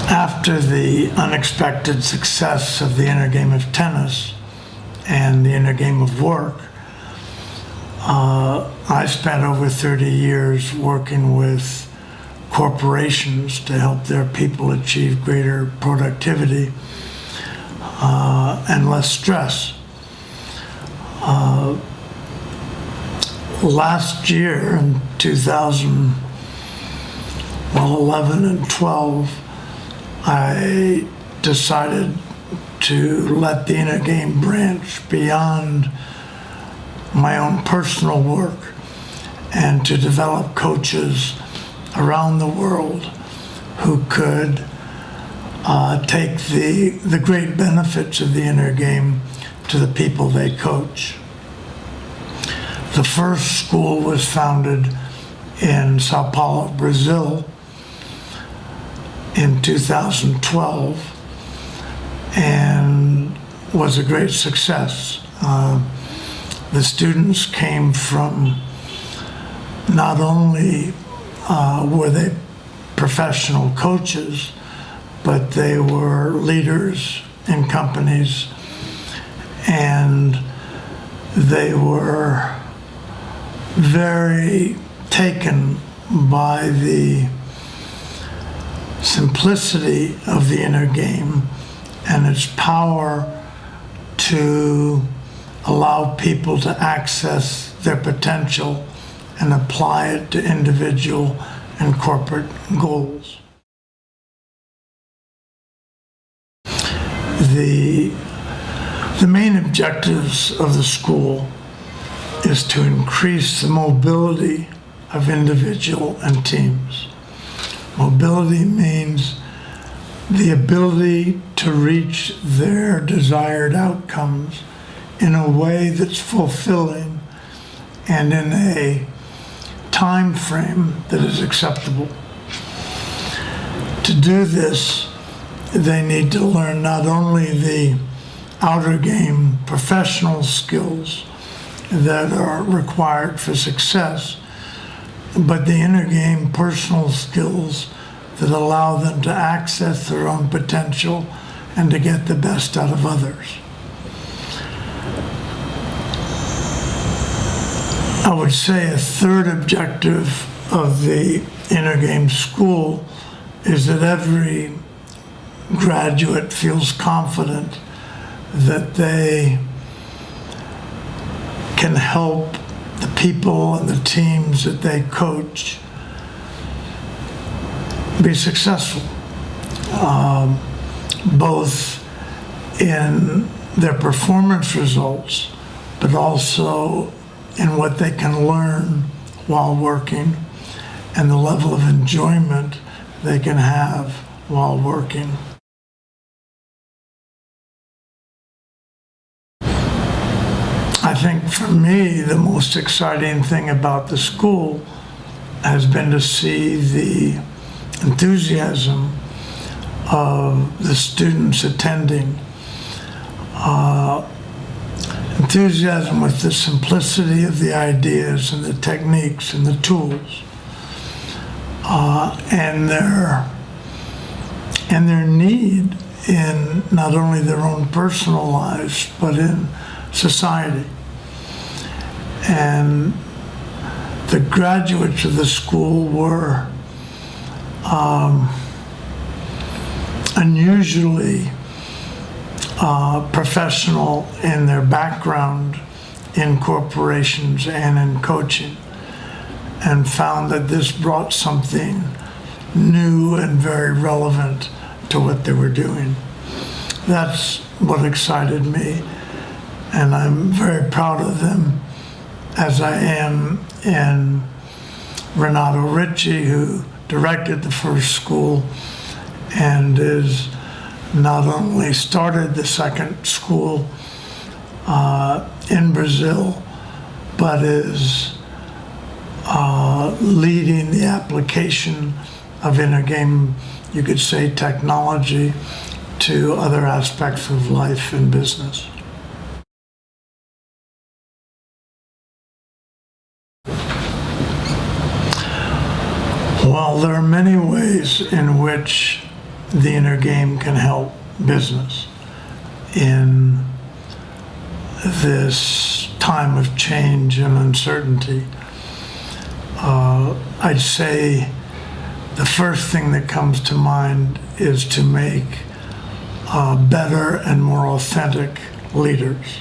After the unexpected success of the inner game of tennis and the inner game of work, I spent over 30 years working with corporations to help their people achieve greater productivity and less stress. Last year in 2011 and 12, I decided to let the inner game branch beyond my own personal work and to develop coaches around the world who could take the great benefits of the inner game to the people they coach. The first school was founded in Sao Paulo, Brazil in 2012 and was a great success. The students came from, not only were they professional coaches, but they were leaders in companies, and they were very taken by the simplicity of the inner game and its power to allow people to access their potential and apply it to individual and corporate goals. The main objectives of the school is to increase the mobility of individual and teams. Mobility means the ability to reach their desired outcomes in a way that's fulfilling and in a time frame that is acceptable. To do this, they need to learn not only the outer game professional skills that are required for success, but the inner game personal skills that allow them to access their own potential and to get the best out of others. I would say a third objective of the inner game school is that every graduate feels confident that they can help the people and the teams that they coach be successful, both in their performance results, but also in what they can learn while working and the level of enjoyment they can have while working. I think for me, the most exciting thing about the school has been to see the enthusiasm of the students attending. Enthusiasm with the simplicity of the ideas and the techniques and the tools, and their need in not only their own personal lives, but in society. And the graduates of the school were unusually professional in their background in corporations and in coaching, and found that this brought something new and very relevant to what they were doing. That's what excited me, and I'm very proud of them, as I am in Renato Ricci, who directed the first school and is not only started the second school in Brazil, but is leading the application of inner game, you could say, technology to other aspects of life and business. Well, there are many ways in which the inner game can help business in this time of change and uncertainty. I'd say the first thing that comes to mind is to make better and more authentic leaders,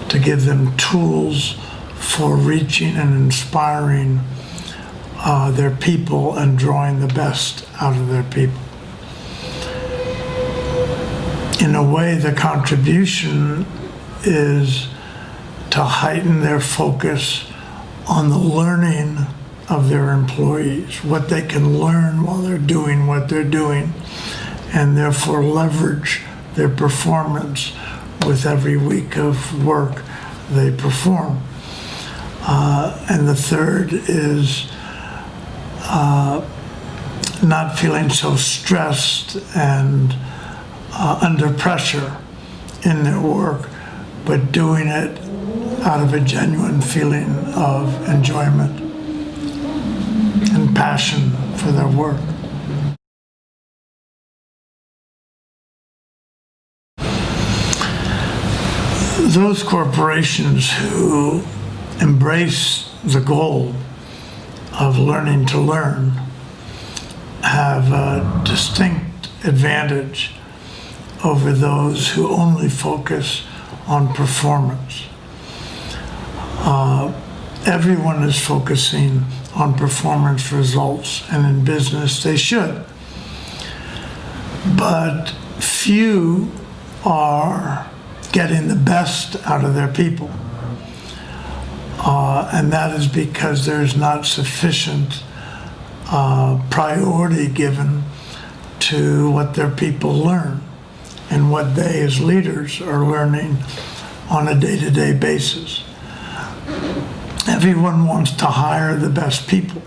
to give them tools for reaching and inspiring their people and drawing the best out of their people. In a way, the contribution is to heighten their focus on the learning of their employees, what they can learn while they're doing what they're doing, and therefore leverage their performance with every week of work they perform. And the third is not feeling so stressed and under pressure in their work, but doing it out of a genuine feeling of enjoyment and passion for their work. Those corporations who embrace the goal of learning to learn have a distinct advantage over those who only focus on performance. Everyone is focusing on performance results, and in business they should. But few are getting the best out of their people. And that is because there's not sufficient priority given to what their people learn and what they as leaders are learning on a day-to-day basis. Everyone wants to hire the best people,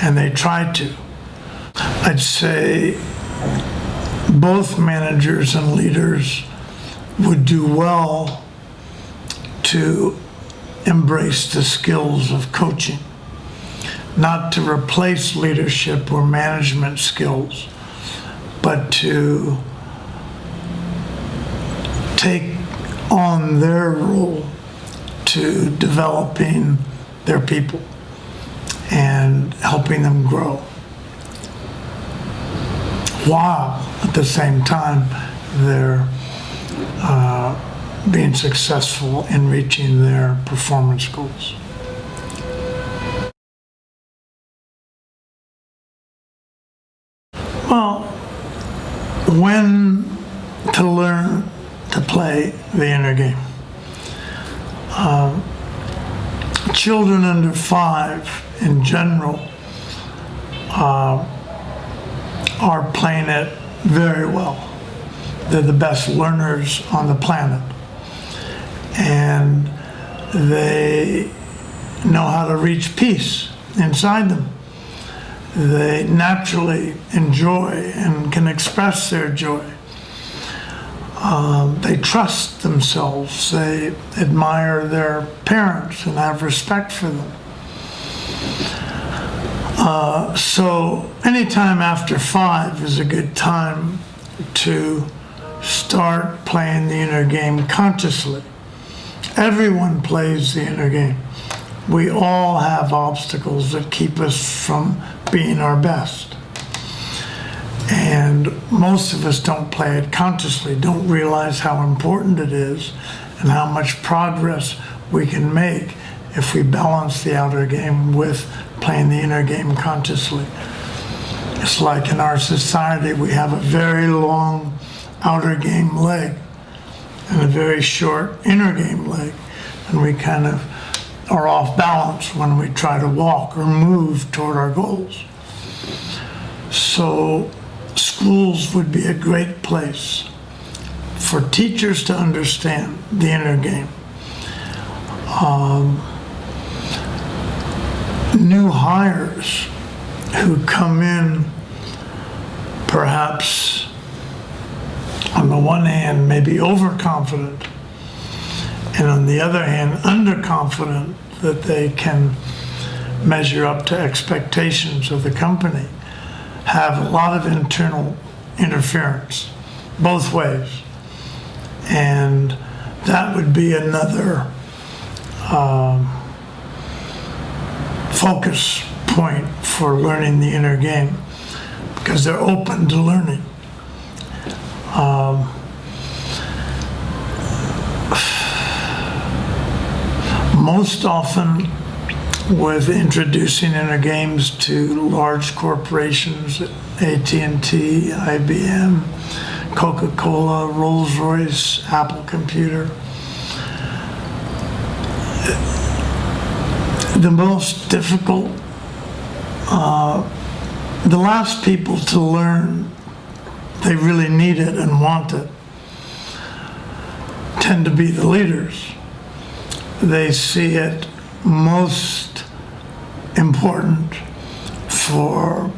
and they try to. I'd say both managers and leaders would do well to embrace the skills of coaching, not to replace leadership or management skills, but to take on their role to developing their people and helping them grow, while at the same time they're being successful in reaching their performance goals. Well, when to learn to play the inner game. Children under 5 in general are playing it very well. They're the best learners on the planet, and they know how to reach peace inside them. They naturally enjoy and can express their joy. They trust themselves. They admire their parents and have respect for them. So anytime after 5 is a good time to start playing the inner game consciously. Everyone plays the inner game. We all have obstacles that keep us from being our best. And most of us don't play it consciously, don't realize how important it is and how much progress we can make if we balance the outer game with playing the inner game consciously. It's like in our society, we have a very long outer game leg and a very short inner game leg, and we kind of are off balance when we try to walk or move toward our goals. So schools would be a great place for teachers to understand the inner game. New hires who come in perhaps on the one hand maybe overconfident, and on the other hand underconfident that they can measure up to expectations of the company, have a lot of internal interference, both ways. And that would be another focus point for learning the inner game, because they're open to learning. Most often with introducing inner games to large corporations, AT&T, IBM, Coca-Cola, Rolls-Royce, Apple Computer, the most difficult, the last people to learn they really need it and want it tend to be the leaders. They see it most important for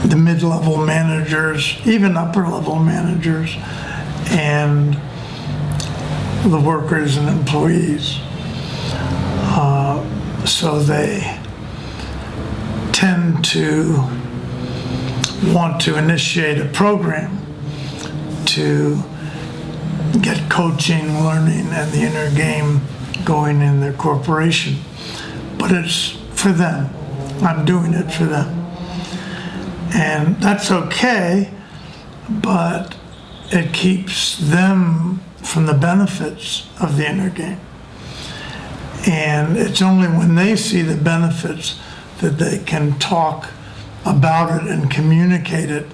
the mid-level managers, even upper-level managers, and the workers and employees. So they tend to want to initiate a program to get coaching, learning, and the inner game going in their corporation. But it's for them. I'm doing it for them. And that's okay, but it keeps them from the benefits of the inner game. And it's only when they see the benefits that they can talk about it and communicate it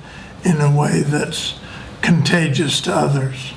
in a way that's contagious to others.